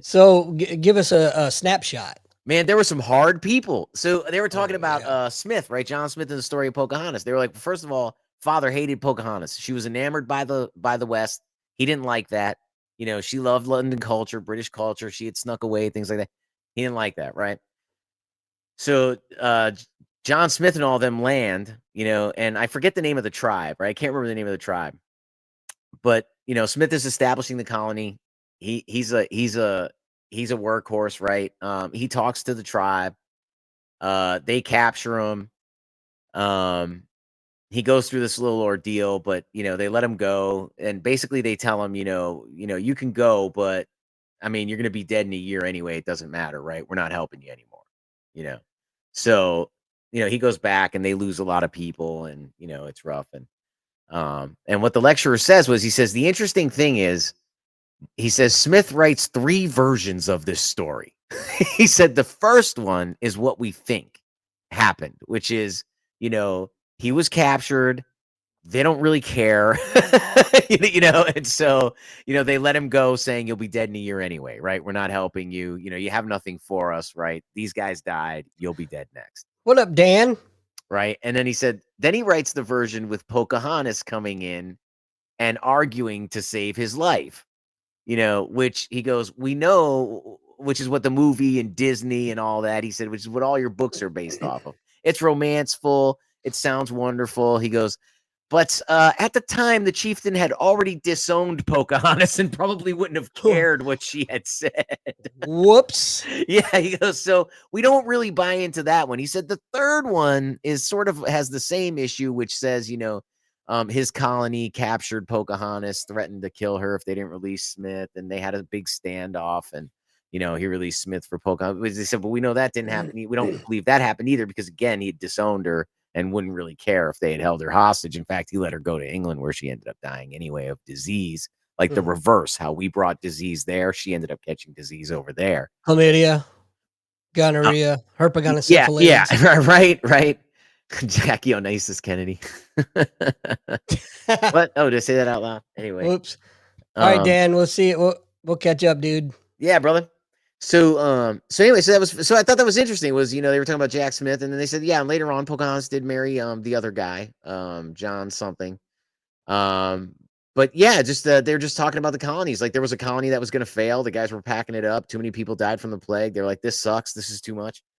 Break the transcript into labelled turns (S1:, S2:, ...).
S1: So give us a snapshot.
S2: Man, there were some hard people. So they were talking
S1: Oh
S2: about
S1: yeah.
S2: Smith, right? John Smith in the story of Pocahontas. They were like, first of all, father hated Pocahontas. She was enamored by the West. He didn't like that. You know, she loved London culture, British culture. She had snuck away, things like that. He didn't like that, right? So John Smith and all them land, you know, and I forget the name of the tribe, right? I can't remember the name of the tribe. But, you know, Smith is establishing the colony. He's a workhorse, right? He talks to the tribe. They capture him. Um, he goes through this little ordeal, but you know, they let him go, and basically they tell him, you can go, but I mean, you're gonna be dead in a year anyway. It doesn't matter, right? We're not helping you anymore, you know. So, he goes back, and they lose a lot of people, and it's rough. And what the lecturer says was, he says the interesting thing is, he says Smith writes 3 versions of this story. He said the first one is what we think happened, which is, he was captured. They don't really care, and so, they let him go saying you'll be dead in a year anyway, right? We're not helping you. You have nothing for us, right? These guys died. You'll be dead next.
S1: What up, Dan?
S2: Right. And then he said, then he writes the version with Pocahontas coming in and arguing to save his life. Which he goes, we know, which is what the movie and Disney and all that, he said, which is what all your books are based off of. It's romanceful. It sounds wonderful. He goes, but at the time, the chieftain had already disowned Pocahontas and probably wouldn't have cared what she had said.
S1: Whoops.
S2: Yeah, he goes, so we don't really buy into that one. He said the third one is sort of has the same issue, which says, his colony captured Pocahontas, threatened to kill her if they didn't release Smith, and they had a big standoff, and he released Smith for Pocahontas. They said, but we know that didn't happen. We don't believe that happened either, because again, he had disowned her and wouldn't really care if they had held her hostage. In fact, he let her go to England, where she ended up dying anyway of disease, like the reverse. How we brought disease there, she ended up catching disease over there.
S1: Chlamydia, gonorrhea,
S2: Yeah,
S1: herpetogonosyphilis.
S2: right. Jackie Onassis Kennedy. What? Oh, did I say that out loud? Anyway.
S1: Whoops. All right, Dan. We'll see. We'll catch up, dude.
S2: Yeah, brother. So anyway, so I thought that was interesting. Was they were talking about Jack Smith, and then they said, yeah, and later on, Pocahontas did marry the other guy, John something. But yeah, just they're just talking about the colonies. Like, there was a colony that was going to fail. The guys were packing it up. Too many people died from the plague. They're like, this sucks. This is too much.